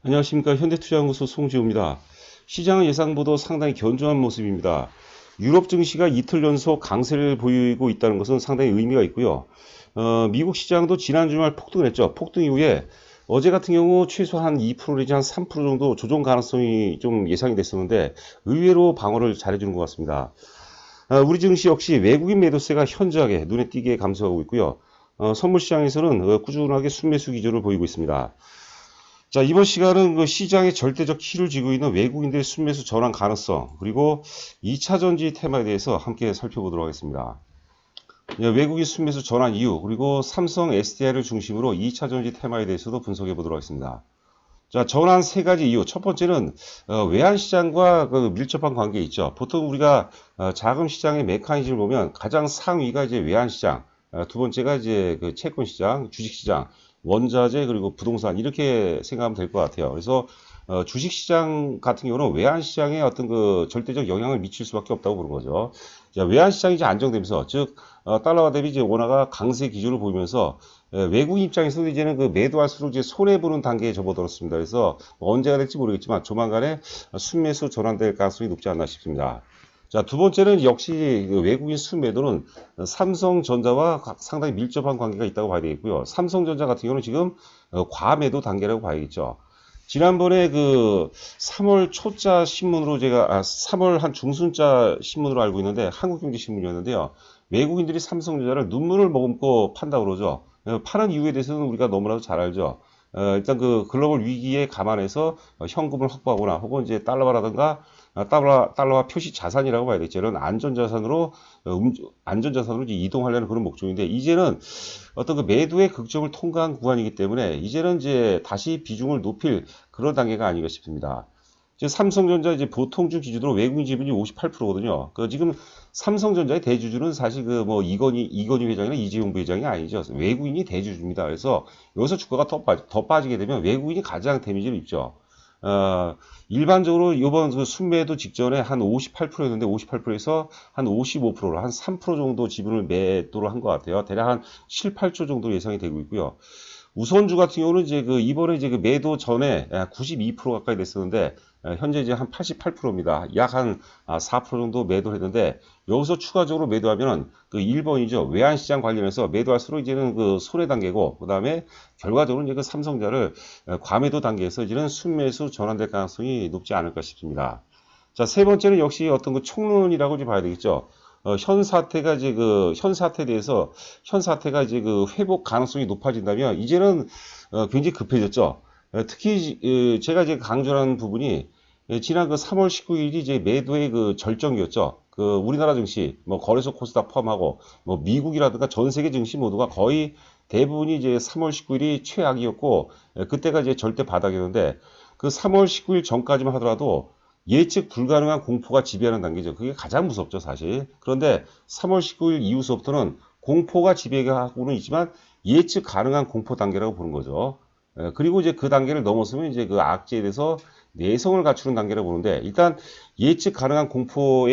안녕하십니까. 현대투자연구소 송지호입니다. 시장은 예상보다 상당히 견조한 모습입니다. 유럽 증시가 이틀 연속 강세를 보이고 있다는 것은 상당히 의미가 있고요. 미국 시장도 지난 주말 폭등을 했죠. 폭등 이후에 어제 같은 경우 최소 한 2% 내지 한 3% 정도 조정 가능성이 좀 예상이 됐었는데 의외로 방어를 잘해주는 것 같습니다. 우리 증시 역시 외국인 매도세가 현저하게 눈에 띄게 감소하고 있고요. 선물 시장에서는 꾸준하게 순매수 기조를 보이고 있습니다. 자, 이번 시간은 그 시장의 절대적 키를 쥐고 있는 외국인들의 순매수 전환 가능성, 그리고 2차 전지 테마에 대해서 함께 살펴보도록 하겠습니다. 외국인 순매수 전환 이유, 그리고 삼성 SDI를 중심으로 2차 전지 테마에 대해서도 분석해 보도록 하겠습니다. 자, 전환 세 가지 이유. 첫 번째는 외환 시장과 그 밀접한 관계 있죠. 보통 우리가 자금 시장의 메커니즘을 보면 가장 상위가 이제 외환 시장, 두 번째가 이제 그 채권 시장, 주식 시장, 원자재 그리고 부동산 이렇게 생각하면 될 것 같아요. 그래서 주식 시장 같은 경우는 외환 시장에 어떤 그 절대적 영향을 미칠 수밖에 없다고 보는 거죠. 자, 외환 시장이 이제 안정되면서 즉 달러화 대비 이제 원화가 강세 기조를 보이면서 외국인 입장에서도 이제는 그 매도할수록 이제 손해 보는 단계에 접어들었습니다. 그래서 언제가 될지 모르겠지만 조만간에 순매수 전환될 가능성이 높지 않나 싶습니다. 자, 두 번째는 역시 그 외국인 순매도는 삼성전자와 상당히 밀접한 관계가 있다고 봐야 되겠고요. 삼성전자 같은 경우는 지금 과매도 단계라고 봐야겠죠. 지난번에 그 3월 초자 신문으로 제가 3월 한 중순자 신문으로 알고 있는데 한국경제신문이었는데요. 외국인들이 삼성전자를 눈물을 머금고 판다고 그러죠. 파는 이유에 대해서는 우리가 너무나도 잘 알죠. 일단 그 글로벌 위기에 감안해서 현금을 확보하거나 혹은 이제 달러화라든가 달러화 표시 자산이라고 봐야 되겠죠. 이런 안전자산으로 이제 이동하려는 그런 목적인데 이제는 어떤 그 매도의 극점을 통과한 구간이기 때문에 이제는 이제 다시 비중을 높일 그런 단계가 아닌가 싶습니다. 이제 삼성전자 이제 보통주 기준으로 외국인 지분이 58%거든요. 그 지금 삼성전자의 대주주는 사실 그 뭐 이건희 회장이나 이재용 부회장이 아니죠. 외국인이 대주주입니다. 그래서 여기서 주가가 더 빠지게 되면 외국인이 가장 데미지를 입죠. 일반적으로 이번 그 순매도 직전에 한 58%였는데 58%에서 한 55%로 한 3% 정도 지분을 매도를 한 것 같아요. 대략 한 7, 8조 정도 예상이 되고 있고요. 우선주 같은 경우는 이제 그 이번에 이제 그 매도 전에 92% 가까이 됐었는데 현재 이제 한 88%입니다. 약 한 4% 정도 매도를 했는데 여기서 추가적으로 매도하면 그 1번이죠. 외환시장 관련해서 매도할수록 이제는 그 손해 단계고 그 다음에 결과적으로 이제 그 삼성자를 과매도 단계에서 이제는 순매수 전환될 가능성이 높지 않을까 싶습니다. 자, 세 번째는 역시 어떤 그 총론이라고 봐야 되겠죠. 현 사태가 이제 현 사태에 대해서 현 사태가 이제 그 회복 가능성이 높아진다면 이제는 굉장히 급해졌죠. 특히 제가 이제 강조하는 부분이 지난 그 3월 19일이 이제 매도의 그 절정이었죠. 그 우리나라 증시, 뭐 거래소 코스닥 포함하고 뭐 미국이라든가 전 세계 증시 모두가 거의 대부분이 이제 3월 19일이 최악이었고 그때가 이제 절대 바닥이었는데 그 3월 19일 전까지만 하더라도 예측 불가능한 공포가 지배하는 단계죠. 그게 가장 무섭죠, 사실. 그런데 3월 19일 이후서부터는 공포가 지배하고는 있지만 예측 가능한 공포 단계라고 보는 거죠. 그리고 이제 그 단계를 넘어서면 이제 그 악재에 대해서 내성을 갖추는 단계라고 보는데 일단 예측 가능한 공포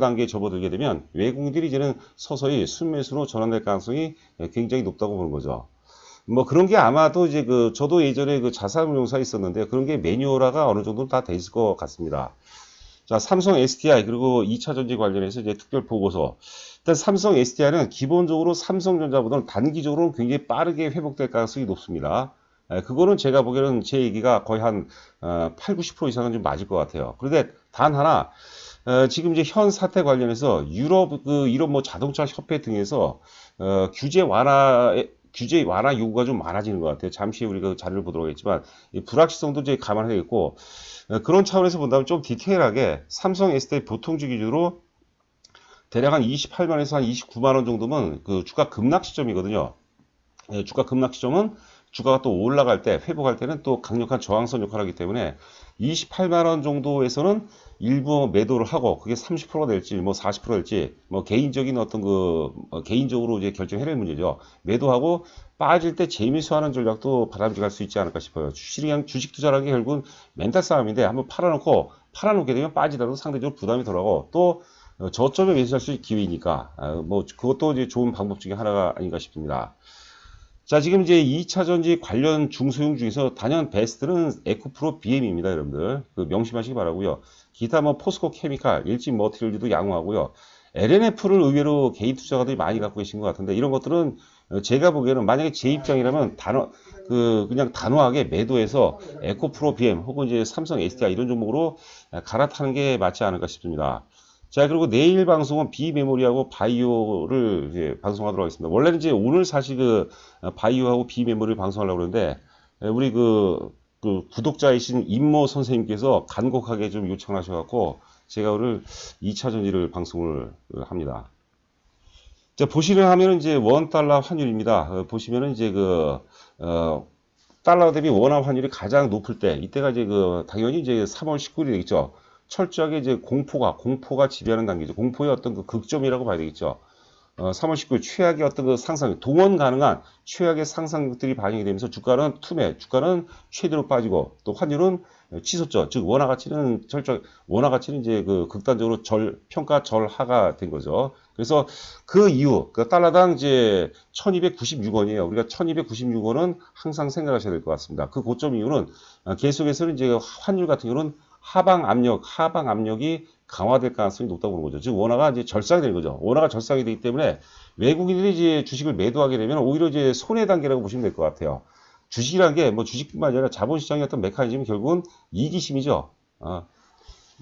단계에 접어들게 되면 외국인들이 이제는 서서히 순매수로 전환될 가능성이 굉장히 높다고 보는 거죠. 뭐 그런 게 아마도 이제 저도 예전에 그 자산운용사에 있었는데 그런 게 매뉴얼화가 어느 정도 다 돼 있을 것 같습니다. 자, 삼성 SDI 그리고 2차 전지 관련해서 이제 특별 보고서. 일단 삼성 SDI는 기본적으로 삼성전자보다는 단기적으로는 굉장히 빠르게 회복될 가능성이 높습니다. 그거는 제가 보기에는 제 얘기가 거의 한 8, 90% 이상은 좀 맞을 것 같아요. 그런데 단 하나 지금 이제 현 사태 관련해서 유럽 이런 뭐 자동차 협회 등에서 규제 완화 요구가 좀 많아지는 것 같아요. 잠시 우리가 그 자료를 보도록 하겠지만 이 불확실성도 이제 감안해야겠고 그런 차원에서 본다면 좀 디테일하게 삼성 SDI 보통주 기준으로 대략 한 28만에서 한 29만 원 정도면 그 주가 급락 시점이거든요. 주가 급락 시점은 주가가 또 올라갈 때 회복할 때는 또 강력한 저항선 역할을 하기 때문에 28만 원 정도에서는 일부 매도를 하고 그게 30%가 될지 뭐 40% 될지 뭐 개인적인 어떤 개인적으로 이제 결정해야 될 문제죠. 매도하고 빠질 때 재미수하는 전략도 바람직할 수 있지 않을까 싶어요. 주식 투자라는 게 결국은 멘탈 싸움인데 한번 팔아놓게 되면 빠지더라도 상대적으로 부담이 덜하고 또 저점에 매수할 수 있는 기회이니까 뭐 그것도 이제 좋은 방법 중에 하나가 아닌가 싶습니다. 자, 지금 이제 2차 전지 관련 중소형 중에서 단연 베스트는 에코프로 BM입니다, 여러분들. 그 명심하시기 바라고요. 기타 뭐 포스코 케미칼, 일진 머티리얼도 양호하고요. LNF를 의외로 개인 투자가들이 많이 갖고 계신 것 같은데 이런 것들은 제가 보기에는 만약에 제 입장이라면 그냥 단호하게 매도해서 에코프로 BM 혹은 이제 삼성 SDI 이런 종목으로 갈아타는 게 맞지 않을까 싶습니다. 자, 그리고 내일 방송은 비메모리하고 바이오를 이제 방송하도록 하겠습니다. 원래는 이제 오늘 사실 바이오하고 비메모리를 방송하려고 그러는데, 우리 구독자이신 임모 선생님께서 간곡하게 좀 요청을 하셔갖고, 제가 오늘 2차 전지를 방송을 합니다. 자, 보시려 하면은 이제 원달러 환율입니다. 보시면은 이제 달러 대비 원화 환율이 가장 높을 때, 이때가 이제 당연히 이제 3월 19일이 되겠죠. 철저하게 이제 공포가 지배하는 단계죠. 공포의 어떤 극점이라고 봐야 되겠죠. 3월 19일 최악의 어떤 상상, 동원 가능한 최악의 상상력들이 반영이 되면서 주가는 주가는 최대로 빠지고 또 환율은 치솟죠. 즉 원화 가치는 원화 가치는 이제 극단적으로 평가 절하가 된 거죠. 그래서 그 이후 달러당 이제 1296원이에요. 우리가 1296원은 항상 생각하셔야 될 것 같습니다. 그 고점 이후는 계속해서는 이제 환율 같은 경우는 하방 압력이 강화될 가능성이 높다고 보는 거죠. 즉 원화가 이제 절상이 되는 거죠. 원화가 절상이 되기 때문에 외국인들이 이제 주식을 매도하게 되면 오히려 이제 손해 단계라고 보시면 될 것 같아요. 주식이라는 게 뭐 주식뿐만 아니라 자본시장의 어떤 메커니즘은 결국은 이기심이죠.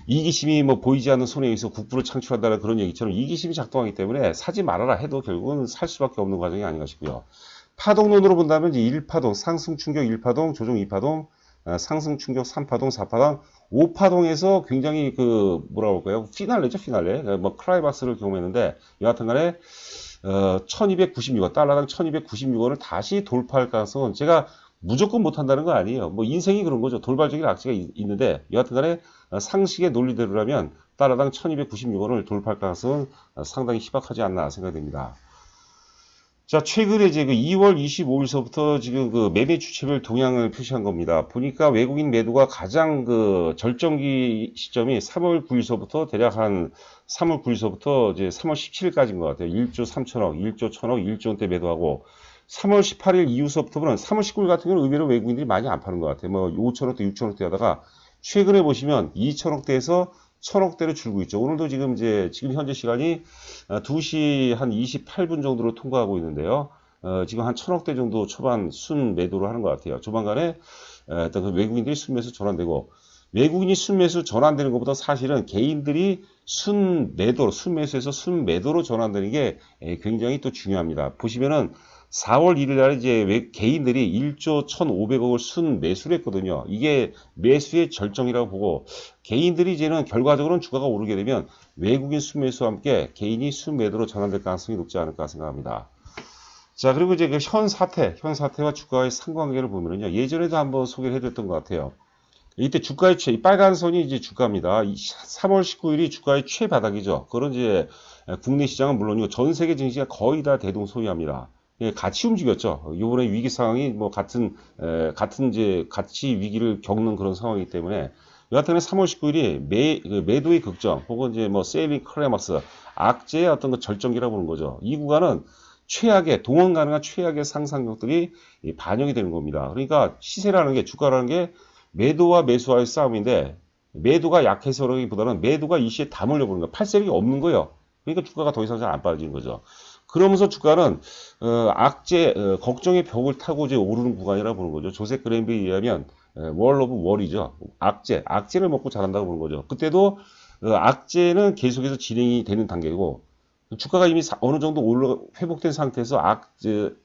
이기심이 뭐 보이지 않는 손해에 의해서 국부를 창출한다는 그런 얘기처럼 이기심이 작동하기 때문에 사지 말아라 해도 결국은 살 수밖에 없는 과정이 아닌가 싶고요. 파동론으로 본다면 이제 1파동, 상승 충격 1파동, 조정 2파동, 상승 충격 3파동, 4파동, 5파동에서 굉장히 뭐라고 할까요? 피날레죠, 피날레. 뭐 클라이막스를 경험했는데 여하튼 간에 1296원, 달러당 1296원을 다시 돌파할 가능성은 제가 무조건 못한다는 거 아니에요. 뭐 인생이 그런 거죠. 돌발적인 악재가 있는데 여하튼 간에 상식의 논리대로라면 달러당 1296원을 돌파할 가능성은 상당히 희박하지 않나 생각됩니다. 자, 최근에 이제 2월 25일서부터 지금 매매 주체별 동향을 표시한 겁니다. 보니까 외국인 매도가 가장 절정기 시점이 3월 9일서부터 대략 한 3월 9일서부터 이제 3월 17일까지인 것 같아요. 1조 3천억, 1조 1천억, 1조 원대 매도하고 3월 18일 이후서부터는 3월 19일 같은 경우는 의외로 외국인들이 많이 안 파는 것 같아요. 뭐 5천억대, 6천억대 하다가 최근에 보시면 2천억대에서 1000억대로 줄고 있죠. 오늘도 지금 현재 시간이 2시 한 28분 정도로 통과하고 있는데요. 지금 한 1000억대 정도 초반 순 매도를 하는 것 같아요. 조만간에 어떤 외국인들이 순매수 전환되고, 외국인이 순매수 전환되는 것보다 사실은 개인들이 순매수에서 순매도로 전환되는 게 굉장히 또 중요합니다. 보시면은 4월 1일 날 이제 개인들이 1조 1,500억을 순매수를 했거든요. 이게 매수의 절정이라고 보고, 개인들이 이제는 결과적으로는 주가가 오르게 되면 외국인 순매수와 함께 개인이 순매도로 전환될 가능성이 높지 않을까 생각합니다. 자, 그리고 이제 현 사태와 주가의 상관관계를 보면은요, 예전에도 한번 소개를 해드렸던 것 같아요. 이때 주가의 이 빨간 선이 이제 주가입니다. 3월 19일이 주가의 최바닥이죠. 그런 이제 국내 시장은 물론이고 전 세계 증시가 거의 다 대동소이합니다. 예, 같이 움직였죠. 이번에 위기 상황이 뭐 같은 이제 같이 위기를 겪는 그런 상황이기 때문에 여하튼 3월 19일이 매도의 극점 혹은 이제 뭐 세일링 클라이막스 악재의 어떤 절정기라고 보는 거죠. 이 구간은 동원 가능한 최악의 상상력들이 반영이 되는 겁니다. 그러니까 시세라는 게, 주가라는 게 매도와 매수와의 싸움인데, 매도가 약해서라기보다는 매도가 이 시에 다 몰려보는 거예요. 팔세력이 없는 거예요. 그러니까 주가가 더 이상 잘 안 빠지는 거죠. 그러면서 주가는 걱정의 벽을 타고 이제 오르는 구간이라고 보는 거죠. 조셉 그랜비에 의하면 월 오브 월이죠. 악재를 먹고 자란다고 보는 거죠. 그때도 악재는 계속해서 진행이 되는 단계고, 주가가 이미 어느 정도 회복된 상태에서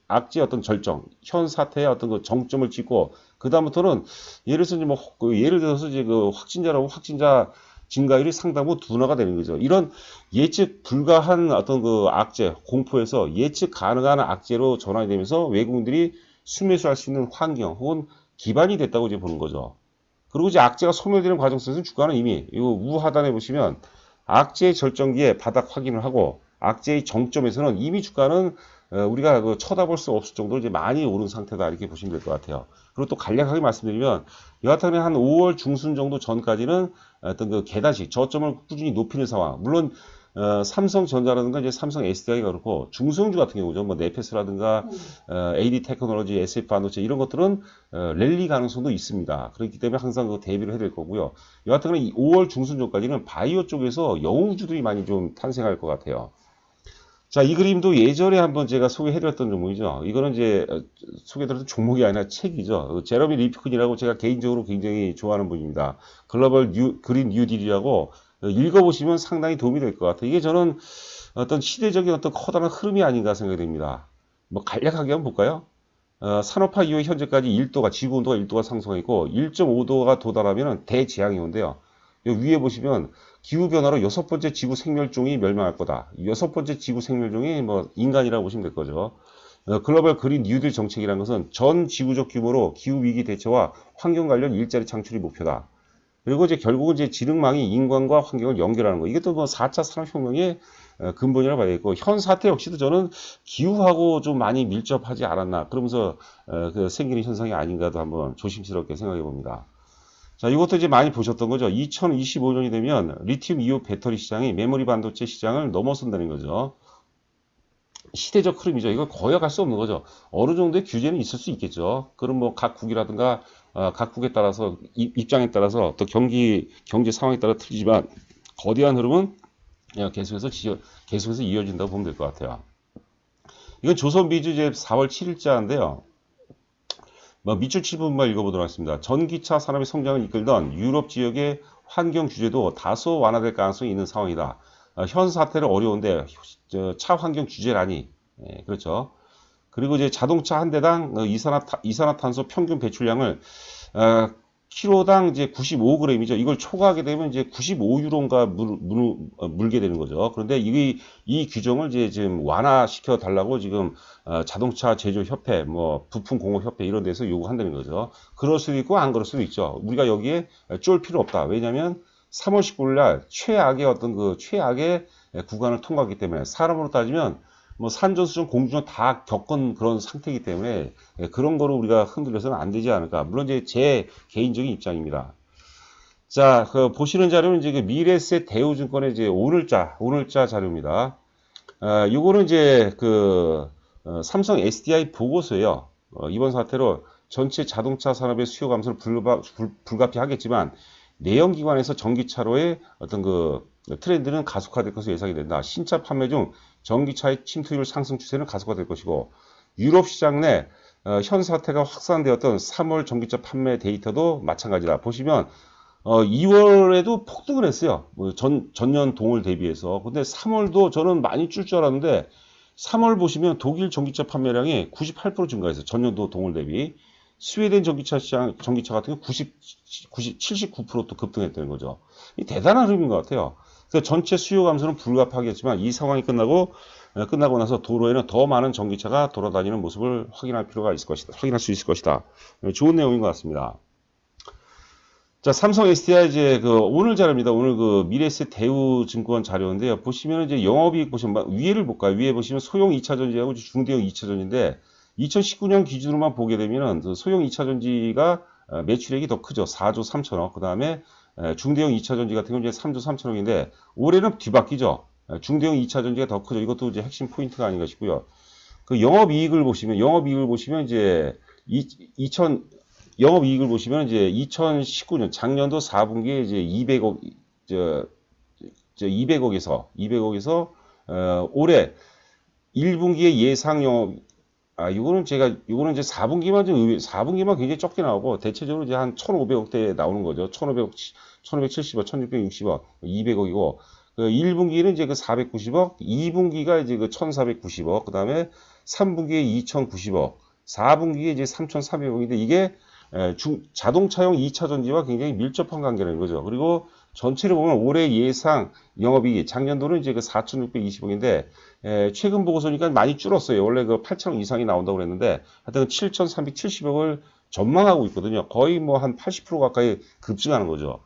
악재 어떤 절정, 현 사태의 어떤 정점을 찍고, 그다음부터는 예를 들어서 이제 확진자 증가율이 상당히 둔화가 되는 거죠. 이런 예측 불가한 어떤 악재, 공포에서 예측 가능한 악재로 전환이 되면서 외국인들이 순매수할 수 있는 환경 혹은 기반이 됐다고 이제 보는 거죠. 그리고 이제 악재가 소멸되는 과정 속에서 주가는 이미 우 하단에 보시면 악재의 절정기에 바닥 확인을 하고, 악재의 정점에서는 이미 주가는 우리가 쳐다볼 수 없을 정도로 이제 많이 오른 상태다, 이렇게 보시면 될 것 같아요. 그리고 또 간략하게 말씀드리면 여하튼 한 5월 중순 정도 전까지는 어떤 계단식 저점을 꾸준히 높이는 상황. 물론 삼성전자라든가 이제 삼성 SDI가 그렇고 중성주 같은 경우죠. 뭐 네페스라든가 AD 테크놀로지, SF 반도체 이런 것들은 랠리 가능성도 있습니다. 그렇기 때문에 항상 그 대비를 해야 될 거고요. 여하튼 5월 중순 전까지는 바이오 쪽에서 영웅주들이 많이 좀 탄생할 것 같아요. 자, 이 그림도 예전에 한번 제가 소개해드렸던 종목이죠. 이거는 이제 소개해드렸던 종목이 아니라 책이죠. 제러미 리프킨이라고 제가 개인적으로 굉장히 좋아하는 분입니다. 글로벌 그린 뉴딜이라고 읽어보시면 상당히 도움이 될 것 같아요. 이게 저는 어떤 시대적인 어떤 커다란 흐름이 아닌가 생각이 됩니다. 뭐 간략하게 한번 볼까요? 산업화 이후 현재까지 1도가, 지구온도가 1도가 상승했고 1.5도가 도달하면 대재앙이 온대요. 위에 보시면 기후변화로 6번째 지구 생멸종이 멸망할 거다. 6번째 지구 생멸종이 뭐 인간이라고 보시면 될 거죠. 글로벌 그린 뉴딜 정책이라는 것은 전 지구적 규모로 기후위기 대처와 환경 관련 일자리 창출이 목표다. 그리고 이제 결국은 이제 지능망이 인간과 환경을 연결하는 거. 이게 또 뭐 4차 산업혁명의 근본이라고 봐야 되겠고, 현 사태 역시도 저는 기후하고 좀 많이 밀접하지 않았나. 그러면서 그 생기는 현상이 아닌가도 한번 조심스럽게 생각해 봅니다. 자, 이것도 이제 많이 보셨던 거죠. 2025년이 되면 리튬 이온 배터리 시장이 메모리 반도체 시장을 넘어선다는 거죠. 시대적 흐름이죠. 이걸 거역할 수 없는 거죠. 어느 정도의 규제는 있을 수 있겠죠. 그럼 뭐 각 국이라든가 각국에 따라서 입장에 따라서 또 경제 상황에 따라 틀리지만 거대한 흐름은 계속해서 이어진다고 보면 될 것 같아요. 이건 조선비주 이제 4월 7일자인데요. 밑줄 칠 부분만 읽어보도록 하겠습니다. 전기차 산업의 성장을 이끌던 유럽 지역의 환경 규제도 다소 완화될 가능성이 있는 상황이다. 현 사태는 어려운데 차 환경 규제라니. 그렇죠. 그리고 이제 자동차 한 대당 이산화탄소 평균 배출량을 키로당 이제 95g이죠. 이걸 초과하게 되면 이제 95유로인가 물게 되는 거죠. 그런데 이 규정을 이제 지금 완화시켜 달라고 지금 자동차 제조 협회, 뭐 부품 공업 협회 이런 데서 요구한다는 거죠. 그럴 수도 있고 안 그럴 수도 있죠. 우리가 여기에 쫄 필요 없다. 왜냐하면 3월 19일 날 최악의 어떤 그 최악의 구간을 통과하기 때문에 사람으로 따지면 뭐 산전수전 공주전 다 겪은 그런 상태이기 때문에 그런 거로 우리가 흔들려서는 안 되지 않을까. 물론 이제 제 개인적인 입장입니다. 자, 그 보시는 자료는 이제 그 미래세 대우증권의 이제 오늘자 자료입니다. 요거는 이제 그 삼성 SDI 보고서예요. 이번 사태로 전체 자동차 산업의 수요 감소를 불가피 하겠지만 내연기관에서 전기차로의 어떤 그 트렌드는 가속화될 것으로 예상이 된다. 신차 판매 중 전기차의 침투율 상승 추세는 가속화될 것이고 유럽 시장 내 현 사태가 확산되었던 3월 전기차 판매 데이터도 마찬가지다. 보시면 2월에도 폭등을 했어요. 뭐 전년 동월 대비해서. 근데 3월도 저는 많이 줄 줄 알았는데 3월 보시면 독일 전기차 판매량이 98% 증가했어요. 전년도 동월 대비. 스웨덴 전기차 같은 경우 79%또 급등했다는 거죠. 이 대단한 흐름인 것 같아요. 그래서 전체 수요 감소는 불가피하겠지만 이 상황이 끝나고 나서 도로에는 더 많은 전기차가 돌아다니는 모습을 확인할 수 있을 것이다. 좋은 내용인 것 같습니다. 자, 삼성 SDI 이제 그 오늘 자료입니다. 오늘 그 미래에셋 대우증권 자료인데요. 보시면 이제 영업이익 보시면 위에를 볼까요? 위에 보시면 소형 2차전지하고 중대형 2차전지인데 2019년 기준으로만 보게 되면은 소형 2차전지가 매출액이 더 크죠. 4조 3천억. 그 다음에 중대형 2차전지 같은 경우는 이제 3조 3천억인데 올해는 뒤바뀌죠. 중대형 2차전지가 더 크죠. 이것도 이제 핵심 포인트가 아닌가 싶고요. 그 영업이익을 보시면 이제 영업이익을 보시면 이제 2019년 작년도 4분기에 이제 200억에서 올해 1분기에 예상 영업 이거는 이제 4분기만 굉장히 적게 나오고, 대체적으로 이제 한 1,500억대 나오는 거죠. 1,570억, 1,660억, 200억이고, 그 1분기는 이제 그 490억, 2분기가 이제 그 1,490억, 그 다음에 3분기에 2,090억, 4분기에 이제 3,300억인데, 이게 자동차용 2차 전지와 굉장히 밀접한 관계라는 거죠. 그리고 전체를 보면 올해 예상 영업이익, 작년도는 이제 그 4,620억인데, 최근 보고서니까 많이 줄었어요. 원래 그 8,000억 이상이 나온다고 그랬는데, 하여튼 7,370억을 전망하고 있거든요. 거의 뭐 한 80% 가까이 급증하는 거죠.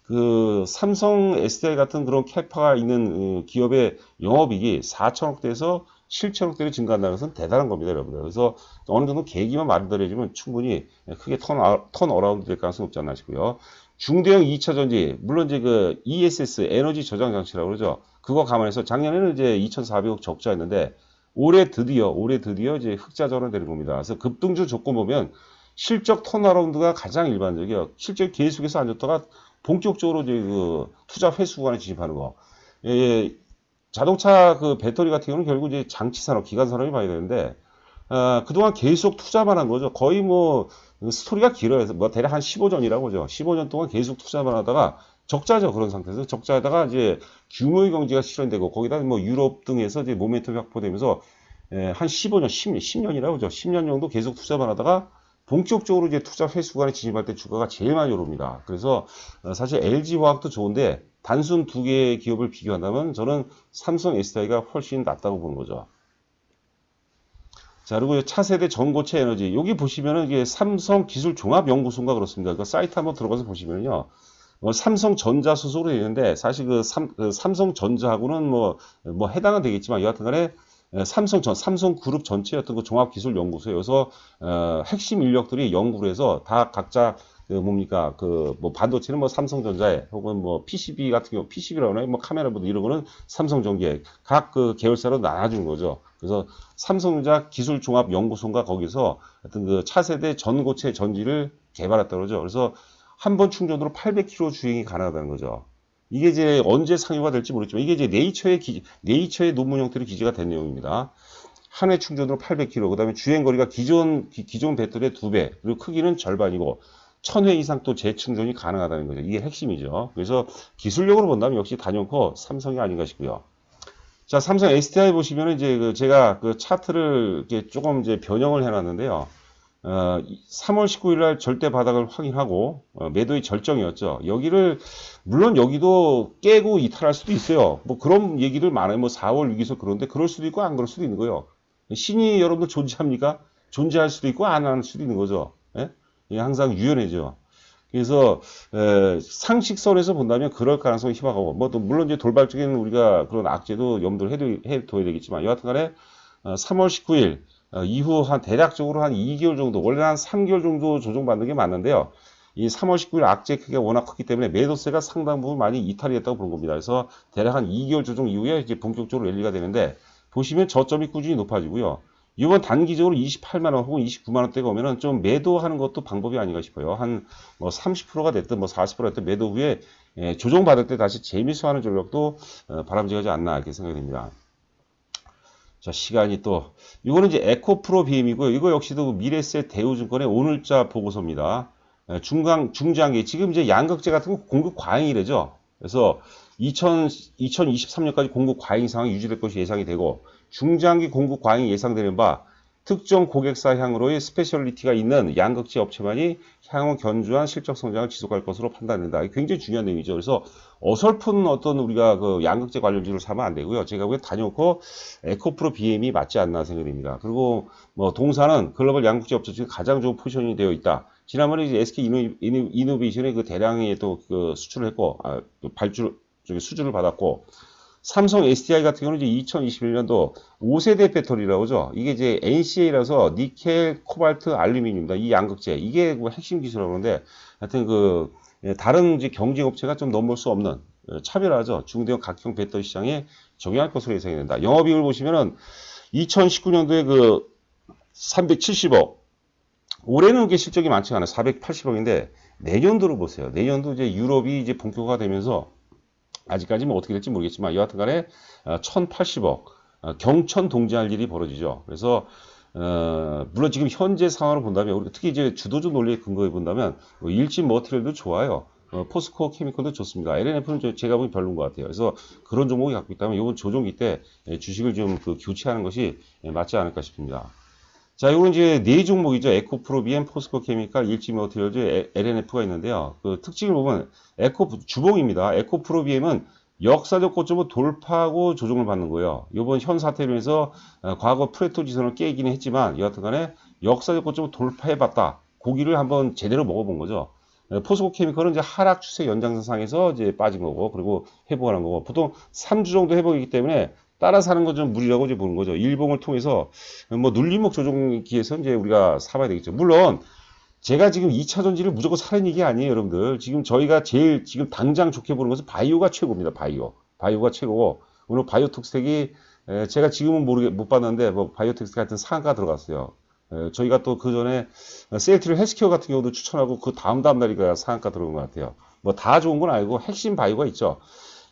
그 삼성 SDI 같은 그런 캐파가 있는 기업의 영업이익이 4,000억대에서 7,000억대로 증가한다는 것은 대단한 겁니다, 여러분들. 그래서 어느 정도 계기만 마련되어지면 충분히 크게 턴 어라운드 될 가능성이 없지 않나 싶고요. 중대형 2차 전지, 물론 이제 그 ESS 에너지 저장 장치라고 그러죠. 그거 감안해서 작년에는 이제 2,400억 적자였는데 올해 드디어 이제 흑자 전환되는 겁니다. 그래서 급등주 조건 보면 실적 턴어라운드가 가장 일반적이에요. 실적 계속해서 안 좋다가 본격적으로 이제 그 투자 회수 구간에 진입하는 거. 예, 자동차 그 배터리 같은 경우는 결국 이제 장치 산업, 기관 산업이 봐야 되는데 그동안 계속 투자만 한 거죠. 거의 뭐 스토리가 길어요. 뭐 대략 한 15전이라고 하죠. 15년 동안 계속 투자만 하다가 적자죠. 그런 상태에서 적자하다가 이제 규모의 경제가 실현되고 거기다 뭐 유럽 등에서 이제 모멘텀이 확보되면서 한 15년, 10년이라고 하죠. 10년 정도 계속 투자만 하다가 본격적으로 이제 투자 회수 구간에 진입할 때 주가가 제일 많이 오릅니다. 그래서 사실 LG화학도 좋은데 단순 두 개의 기업을 비교한다면 저는 삼성 SDI가 훨씬 낫다고 보는 거죠. 자, 그리고 차세대 전고체 에너지. 여기 보시면은 이게 삼성 기술종합연구소인가 그렇습니다. 그 사이트 한번 들어가서 보시면요. 삼성전자 소속으로 되어 있는데, 사실 그 삼성전자하고는 뭐 해당은 되겠지만, 여하튼 간에 삼성그룹 전체의 어떤 그 종합기술연구소에 서 핵심 인력들이 연구를 해서 다 각자 뭡니까 뭐 반도체는 뭐 삼성전자에 혹은 뭐 PCB 같은 경우 PCB라고 하나요? 뭐 카메라 뭐 이런 거는 삼성전기에 각 그 계열사로 나눠주는 거죠. 그래서 삼성전자 기술종합연구소인가 거기서 어떤 그 차세대 전고체 전지를 개발했다고 그러죠. 그래서 한 번 충전으로 800km 주행이 가능하다는 거죠. 이게 이제 언제 상용화 될지 모르겠지만 이게 이제 네이처의 논문 형태로 기재가 된 내용입니다. 한 회 충전으로 800km, 그 다음에 주행거리가 기존 배터리의 2배, 그리고 크기는 절반이고 1000회 이상 또 재충전이 가능하다는 거죠. 이게 핵심이죠. 그래서 기술력으로 본다면 역시 단연코 삼성이 아닌가 싶고요. 자, 삼성 SDI 보시면은 이제 제가 그 차트를 이렇게 조금 이제 변형을 해놨는데요. 3월 19일 날 절대 바닥을 확인하고 매도의 절정이었죠. 물론 여기도 깨고 이탈할 수도 있어요. 뭐 그런 얘기를 많아요. 뭐 4월 6일에서 그런데 그럴 수도 있고 안 그럴 수도 있는 거예요. 신이 여러분들 존재합니까? 존재할 수도 있고 안 할 수도 있는 거죠. 예? 항상 유연해져. 그래서 상식선에서 본다면 그럴 가능성이 희박하고 뭐 또 물론 이제 돌발적인 우리가 그런 악재도 염두를 해둬야 되겠지만 여하튼간에 3월 19일 이후 한 대략적으로 한 2개월 정도 원래 한 3개월 정도 조정받는 게 맞는데요. 이 3월 19일 악재 크기가 워낙 크기 때문에 매도세가 상당 부분 많이 이탈이 됐다고 보는 겁니다. 그래서 대략 한 2개월 조정 이후에 이제 본격적으로 랠리가 되는데 보시면 저점이 꾸준히 높아지고요. 이번 단기적으로 28만원 혹은 29만원대가 오면은 좀 매도하는 것도 방법이 아닌가 싶어요. 한 뭐 30%가 됐든 뭐 40%가 됐든 매도 후에 조정받을 때 다시 재미수하는 전략도 바람직하지 않나 이렇게 생각이 됩니다. 자, 시간이 또 이거는 이제 에코프로 BM이고요. 이거 역시도 미래세 대우증권의 오늘자 보고서입니다. 중장기 지금 이제 양극재 같은 거 공급 과잉이래죠. 그래서 2023년까지 공급 과잉 상황이 유지될 것이 예상이 되고 중장기 공급 과잉이 예상되는 바 특정 고객사 향으로의 스페셜리티가 있는 양극재 업체만이 향후 견조한 실적 성장을 지속할 것으로 판단된다. 이게 굉장히 중요한 내용이죠. 그래서 어설픈 어떤 우리가 그 양극재 관련주를 사면 안 되고요. 제가 보기엔 단연코 에코프로 BM이 맞지 않나 생각됩니다. 그리고 뭐 동사는 글로벌 양극재 업체 중에 가장 좋은 포지션이 되어 있다. 지난번에 이제 SK 이노베이션의 그 대량의 또 그 수출을 했고, 수주를 받았고, 삼성 SDI 같은 경우는 이제 2021년도 5세대 배터리라고 하죠. 이게 이제 NCA라서 니켈, 코발트, 알루미늄입니다. 이 양극재. 이게 뭐 핵심 기술이라고 하는데, 하여튼 다른 이제 경쟁업체가 좀 넘볼 수 없는 차별화죠. 중대형 각형 배터리 시장에 적용할 것으로 예상이 된다. 영업이익을 보시면은 2019년도에 그 370억. 올해는 그게 실적이 많지가 않아요. 480억인데, 내년도로 보세요. 내년도 이제 유럽이 이제 본격화가 되면서 아직까지 뭐 어떻게 될지 모르겠지만 여하튼 간에 1080억 경천 동지할 일이 벌어지죠. 그래서 물론 지금 현재 상황을 본다면 우리가 특히 이제 주도주 논리에 근거해 본다면 일진 머티리얼도 좋아요. 포스코 케미컬도 좋습니다. LNF는 제가 보기엔 별로인 것 같아요. 그래서 그런 종목이 갖고 있다면 이번 조정기 때 주식을 좀 교체하는 것이 맞지 않을까 싶습니다. 자, 이건 이제 네 종목이죠. 에코프로비엠, 포스코 케미칼, 일지머티리얼즈, LNF가 있는데요. 그 특징을 보면 주봉입니다. 에코프로비엠은 역사적 고점을 돌파하고 조정을 받는 거예요. 이번 현 사태로 인해서 과거 프레토 지선을 깨기는 했지만 여하튼간에 역사적 고점을 돌파해봤다. 고기를 한번 제대로 먹어본 거죠. 포스코 케미컬은 이제 하락 추세 연장선상에서 이제 빠진 거고 그리고 회복하는 거고 보통 3주 정도 회복이기 때문에 따라 사는 건 좀 무리라고 이제 보는 거죠. 일봉을 통해서 뭐 눌림목 조정기에서 이제 우리가 사봐야 되겠죠. 물론 제가 지금 2차 전지를 무조건 사는 얘기 아니에요, 여러분들. 지금 저희가 제일 지금 당장 좋게 보는 것은 바이오가 최고입니다. 바이오가 최고고 오늘 바이오톡스텍이 제가 지금은 못 봤는데 뭐 바이오텍스 같은 상한가 들어갔어요. 저희가 또 그 전에 셀트리 헬스케어 같은 경우도 추천하고 그 다음 날이가 상한가 들어온 것 같아요. 뭐 다 좋은 건 아니고 핵심 바이오가 있죠.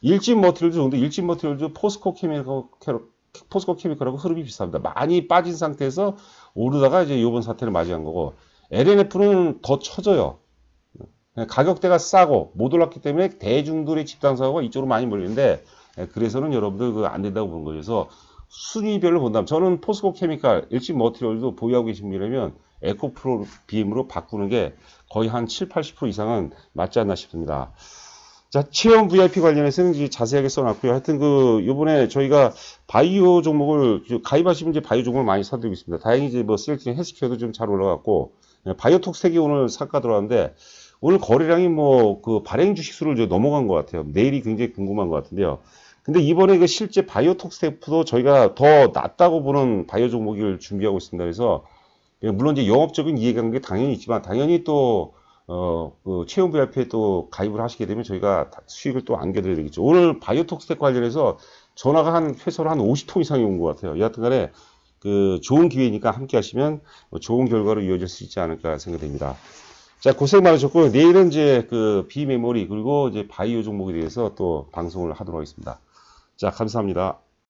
일진 머티리얼도 좋은데 일진 머티리얼도 포스코 케미컬하고 흐름이 비슷합니다. 많이 빠진 상태에서 오르다가 이제 이번 사태를 맞이한 거고 LNF는 더 처져요. 가격대가 싸고 못 올랐기 때문에 대중들의 집단사고가 이쪽으로 많이 몰리는데 그래서는 여러분들 그 안 된다고 보는 거죠. 그래서 순위별로 본다면 저는 포스코 케미칼, 일진 머티리얼도 보유하고 계신 분이라면 에코프로 BM으로 바꾸는 게 거의 한 7, 80% 이상은 맞지 않나 싶습니다. 자, 체험 VIP 관련해서는 이제 자세하게 써놨고요. 하여튼 요번에 저희가 바이오 종목을, 가입하시면 이제 바이오 종목을 많이 사드리고 있습니다. 다행히 이제 뭐 셀트리 헬스케어도 좀 잘 올라갔고, 바이오톡스텍이 오늘 상가 들어왔는데, 오늘 거래량이 뭐 그 발행 주식수를 이제 넘어간 것 같아요. 내일이 굉장히 궁금한 것 같은데요. 근데 이번에 그 실제 바이오톡스텍도 저희가 더 낫다고 보는 바이오 종목을 준비하고 있습니다. 그래서 물론 이제 영업적인 이해관계 당연히 있지만 당연히 또 그 채용 VIP에 또 가입을 하시게 되면 저희가 수익을 또 안겨드려야 되겠죠. 오늘 바이오톡스텍 관련해서 전화가 최소로 한 50통 이상이 온 것 같아요. 여하튼 간에 그 좋은 기회니까 함께 하시면 좋은 결과로 이어질 수 있지 않을까 생각됩니다. 자, 고생 많으셨고요. 내일은 이제 그 비메모리 그리고 이제 바이오 종목에 대해서 또 방송을 하도록 하겠습니다. 자, 감사합니다.